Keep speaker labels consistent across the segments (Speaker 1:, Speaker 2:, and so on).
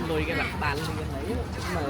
Speaker 1: lùi cái mặt bàn lùi cái nấy mờ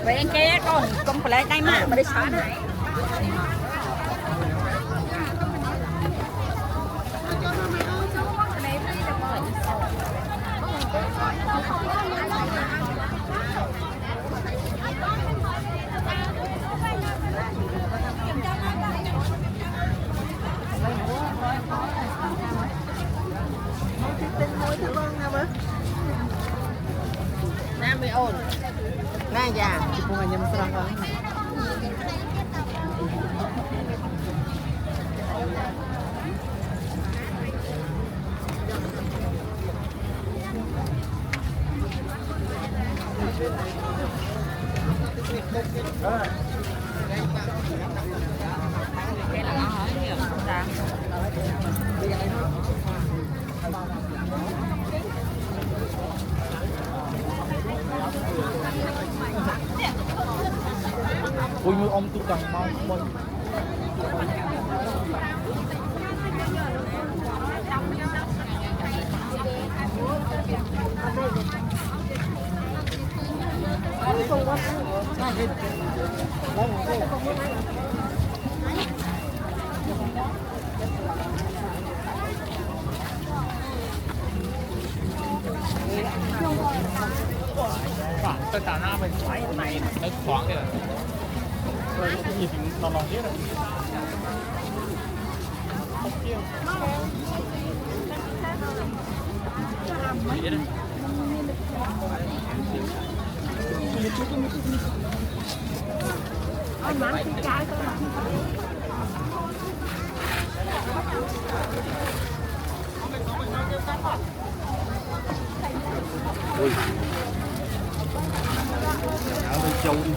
Speaker 1: vậy anh kia con phải lấy tay mà đi xóa đấy. Nam bị ổn. Ngay già, không phải nhầm sao không? Cái là nó hỏi nhiều không ta?
Speaker 2: ui mưa ông tôi cần mau bơi tất cả nó bên phải này nó khoảng kìa rồi cái gì thì nó lòng thế này không kia vậy đấy
Speaker 3: anh bán cái trái thôi
Speaker 2: ui áo bên châu đi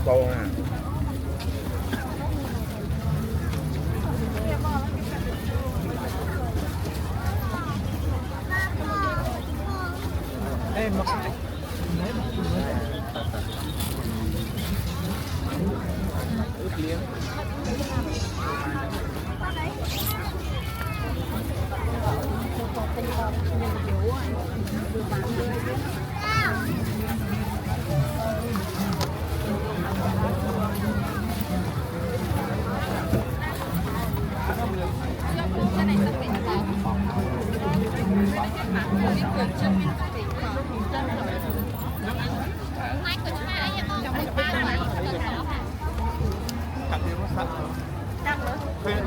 Speaker 2: câu nè em mặc ướp liếng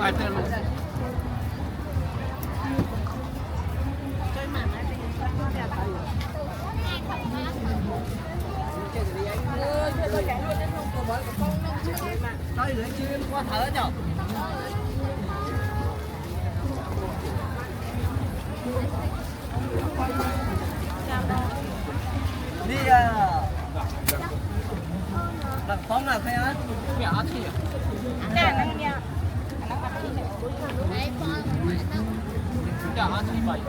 Speaker 2: ai tên luôn nói nữa chứ quá thở nhở đi đặt phóng là thế á mẹ ăn gì nè nó nghe dạ ăn gì vậy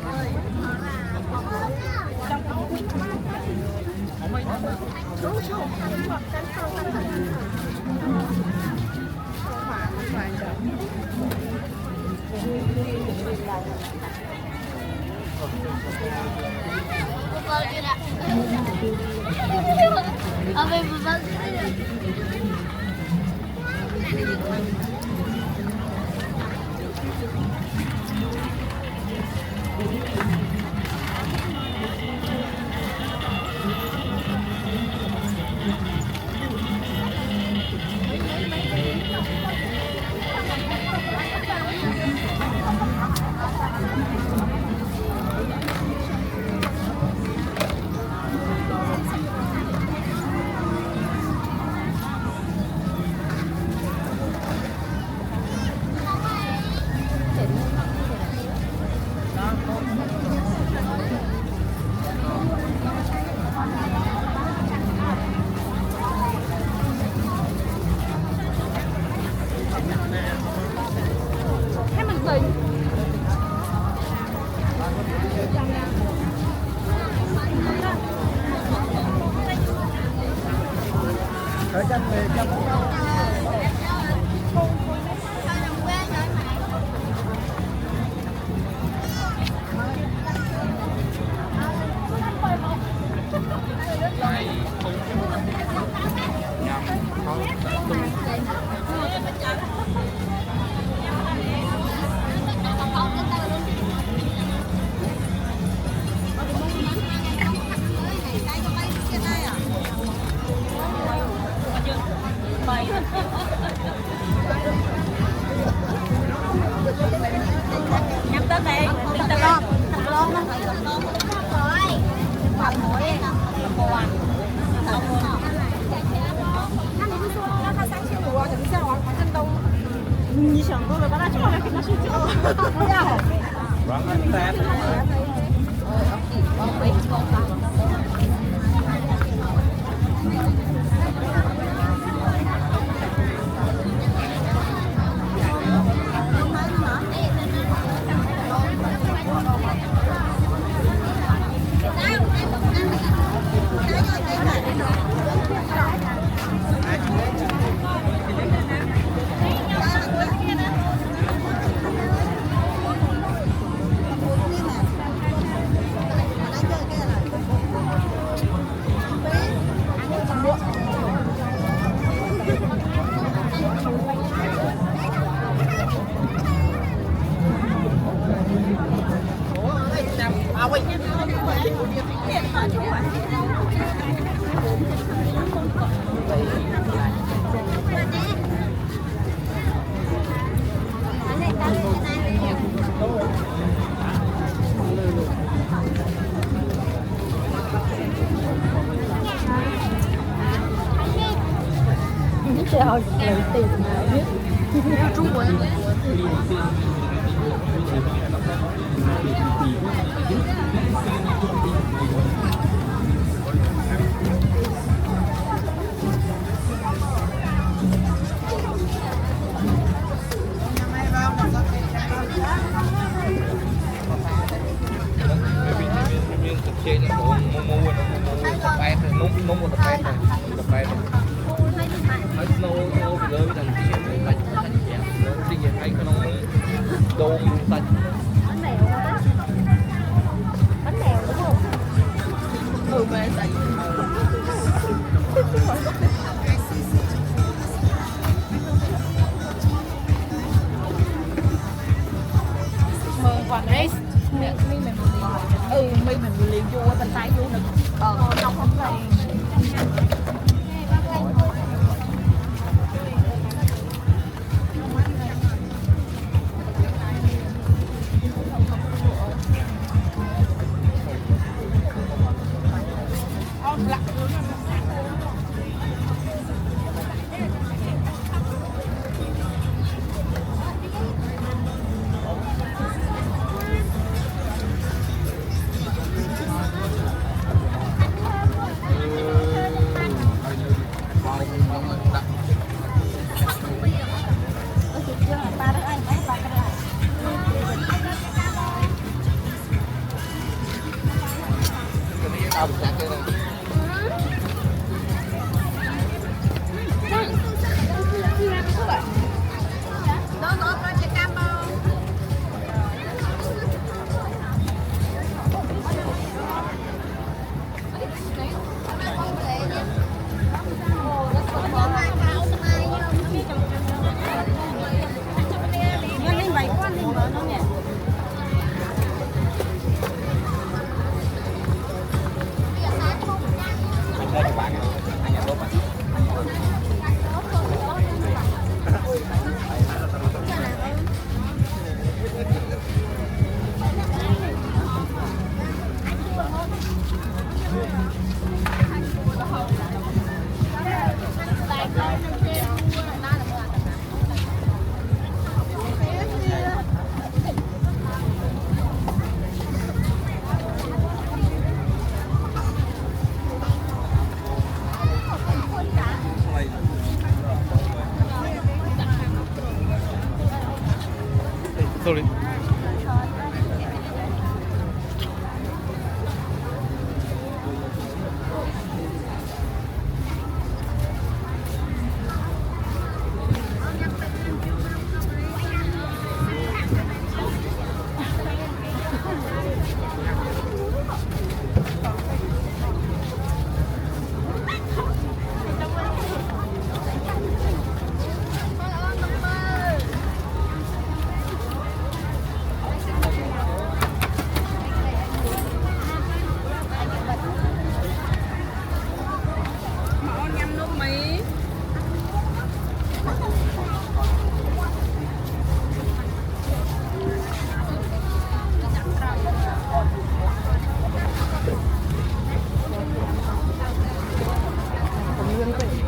Speaker 3: 你想多了，把它叫来给他睡觉。不要。
Speaker 2: Vâng, anh ta.
Speaker 3: Sao lấy tiền mà biết. Trung Quốc.
Speaker 2: Chơi là mua tập bài thôi, nung một tập bài thôi, tập bài thôi. Nói nô bây giờ thằng kia phải thành dạng, đi về hay cái nông đồ ta.
Speaker 3: Bánh bèo đúng không?
Speaker 1: Ừ mà tại
Speaker 3: Mừng còn đấy. Mình liền vô bên tay vô được. Không không vậy.
Speaker 2: Tao bị sạc cái này.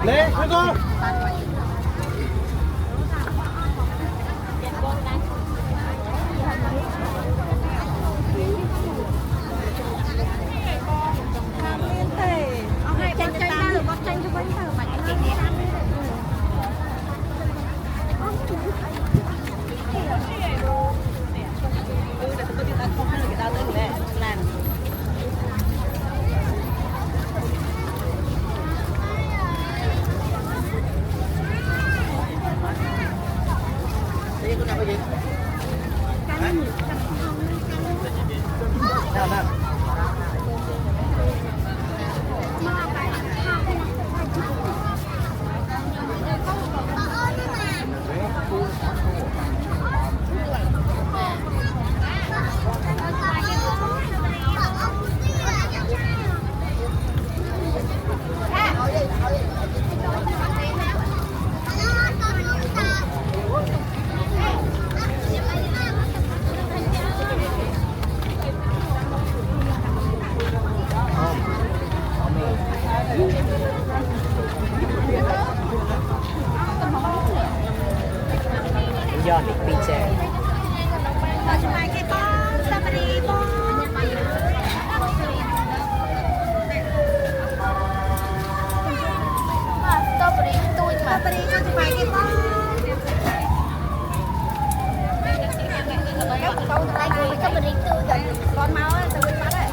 Speaker 1: Lên, thôi cô. Nào nào. Giòn bị chè.
Speaker 3: Con máu từ bên mắt đấy.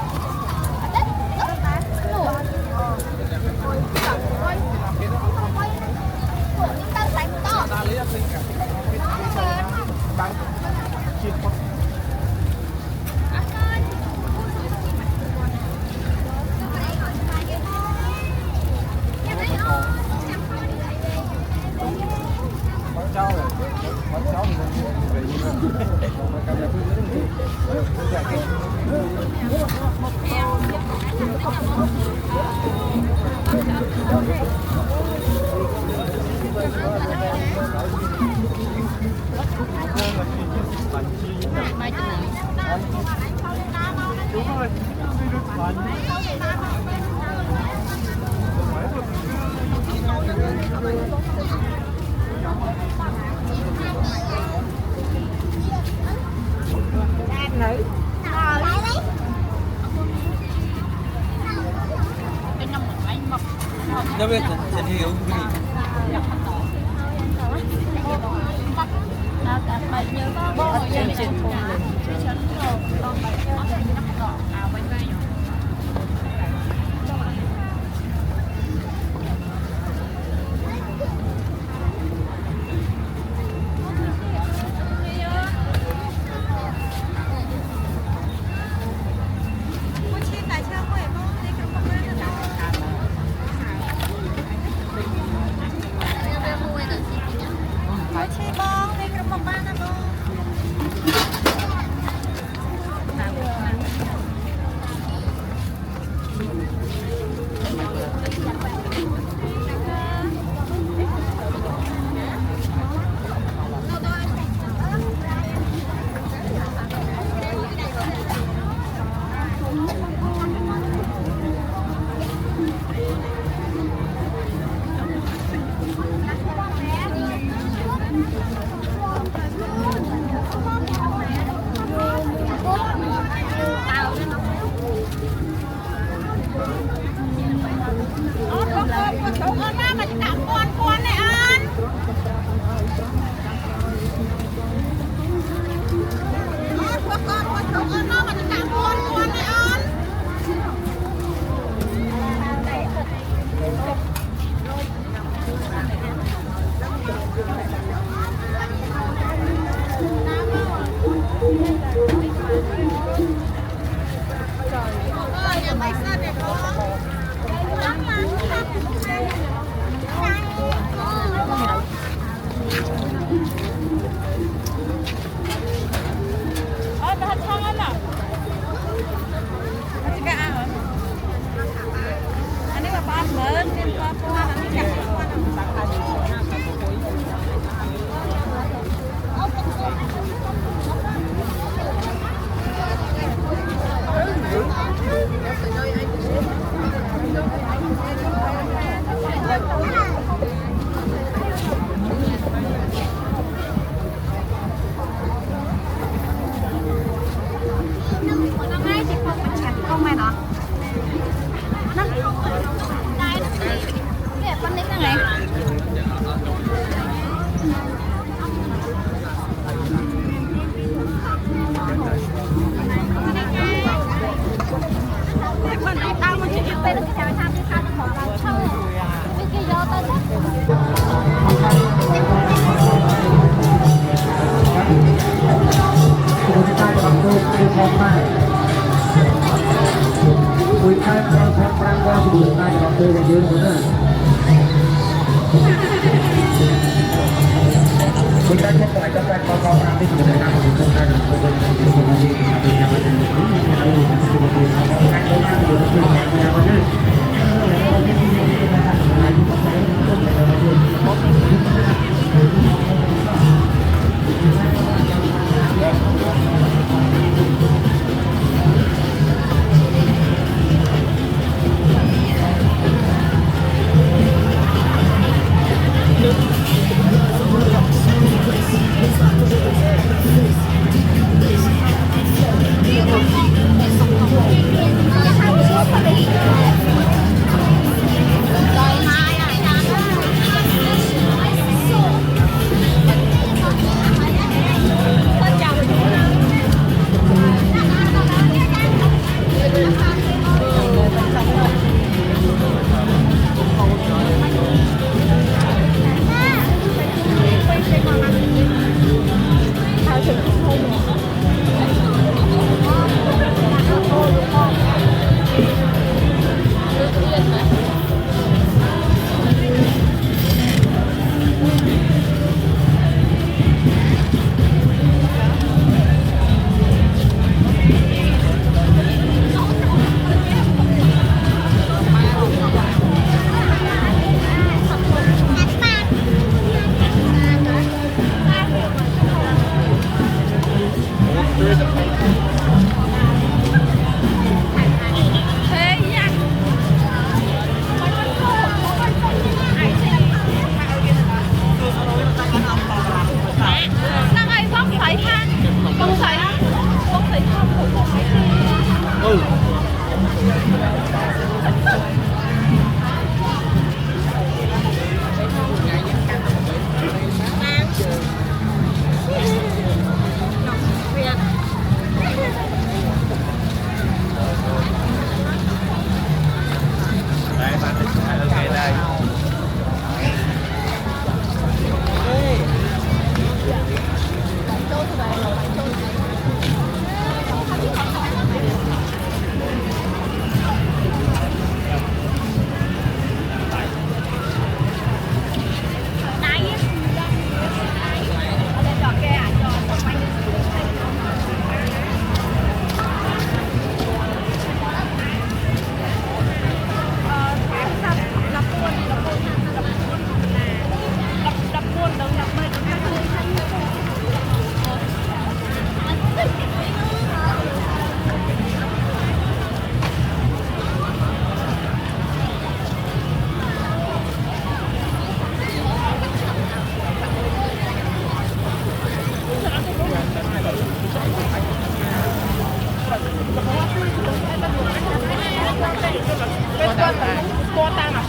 Speaker 2: Đâu biết Trần Hiếu cái gì?
Speaker 4: bên cái chào tham gia trong phòng làm sau bên kia vô tới đó คุยกันเราทำปรางว่าบุญนายเราเคยกันเยอะนะคุยกันแค่ปล่อยกันไปพอๆตามที่คุณได้ทำคุณต้องการคุณต้องการคุณต้องการที่ทำเป็นอย่างไรเราดูกันคุณต้องการคุณต้องการคุณต้องการคุณต้องการ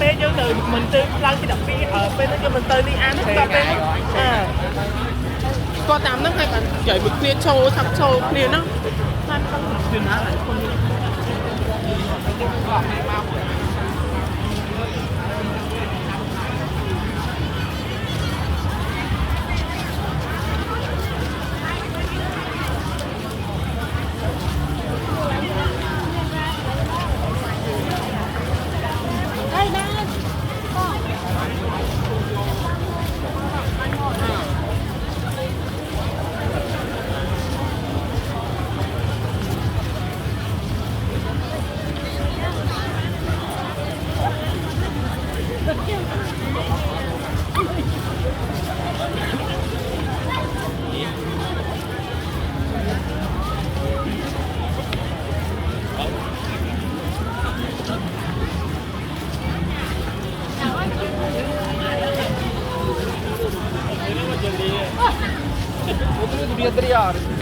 Speaker 4: ពេលយើងទៅមិនទៅឡើងពី12ពេលហ្នឹងយើងមិនទៅនេះអានគាត់ពេលគាត់តាមហ្នឹងឲ្យបានចៃមួយគ្នាឈោសាប់ឈោគ្នាហ្នឹងបានទៅជឿណាស់ហើយខ្ញុំAdriano.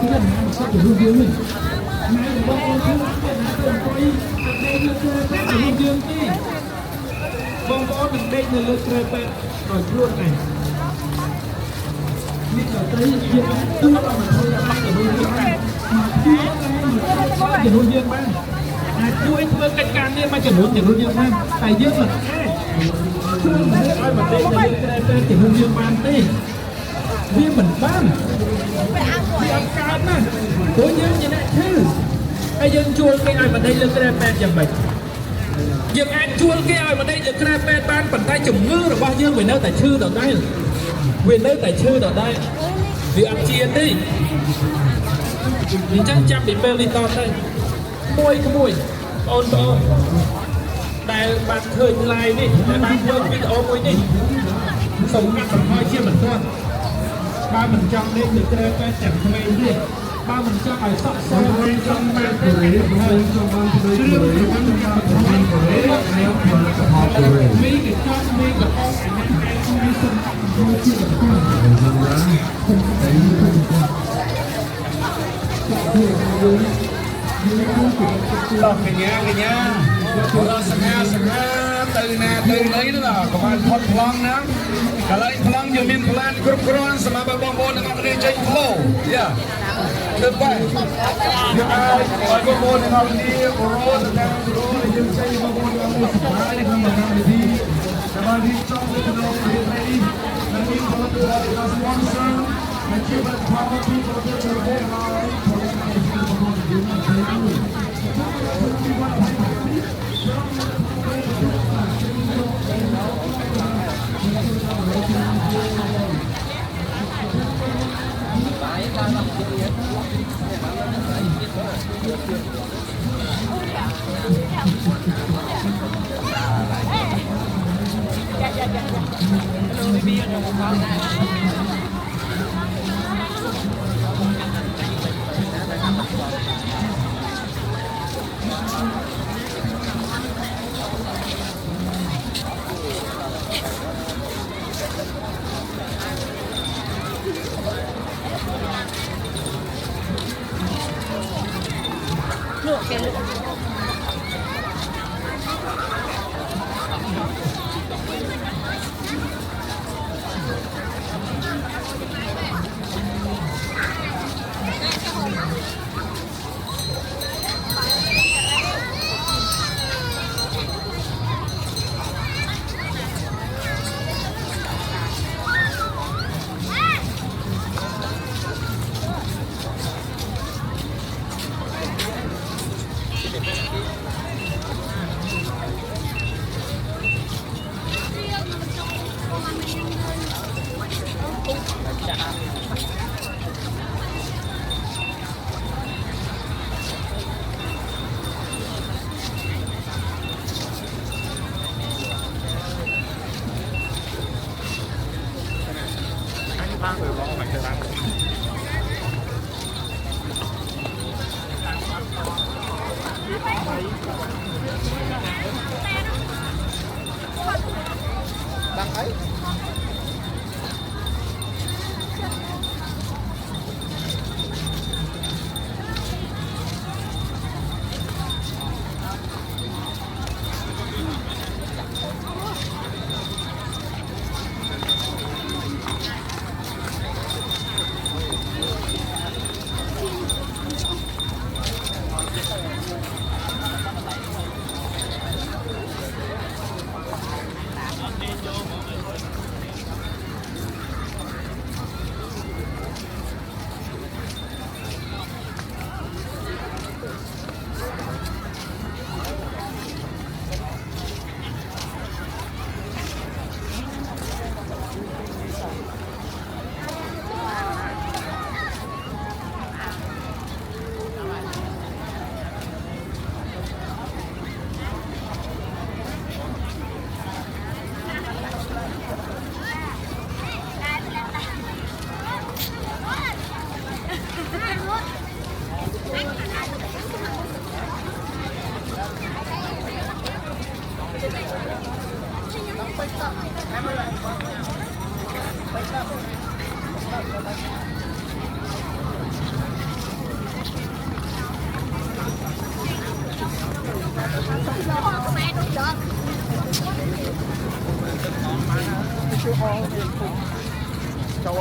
Speaker 4: cái gần này sao kiểu hương dương mình này bọn con cứ lắm để nó tưởng coi đây là cái hương dương đi bọn con đừng đây là lượt về rồi luôn nàyนี่เราจะได้ยินตึ้งเราเหมือนเขาจะปักอย่างนู้นเยอะมากมาที่อย่างนู้นเยอะมากช่วยเพื่อกันการเนี่ยมาจากนู้นอย่างนู้นเยอะมากแต่เยอะเหมือนแค่ช่วยมาได้เหมือนได้เลยได้อย่างนู้นเยอะมากตีวิ่งเหมือนบ้านที่อาการน่ะโอ้ยยังจะได้ชื่อไอ้ยังชวนไปไอ้มาได้เลยได้แปดอย่างแบบยังไอ้ชวนไอ้มาได้เลยได้แปดบ้านปั่นใต้จุ่มงื้อหรือว่าเยอะไปแล้วแต่ชื่อต่อได้quyền lấy tại chưa ở đây vì ăn chia đi thì chắc chắn bị peliton đây môi cái mùi ôn to đại bạn thời lại đi đại bạn chơi video mùi đi sống ngặt sống hơi chia mình con 3% lên được cái cái chẳng mày đi 3% phải sọ sọ trong mang cái này hơi trong mang cái đấy rồi trong mang cái đấy nếu mà họ rồi mấy cái con mấy cái con anh không biết xong rồi chia được con không thấy không cái nháเราสัญญาตื่นเลยนะก็มาพอดพลังนะก็เลยพลังยังมีพลังกรุบกรอนสมาบับบอลนะครับเรียนใจโฟล์ย่าเดินไปยังไงบอลนะครับนี่โอ้โหแต่โอ้ยยังใจบอลเราไม่สบายเลยครับมันดีแต่ว่าที่จ้องเลยเราเรียนไปนั่นนี่บอลตัวเราสปอนเซอร์นั่นคือแบบความที่เราจะเจอได้มาพอได้มาบอลยืนมาเทนี่
Speaker 1: Cháu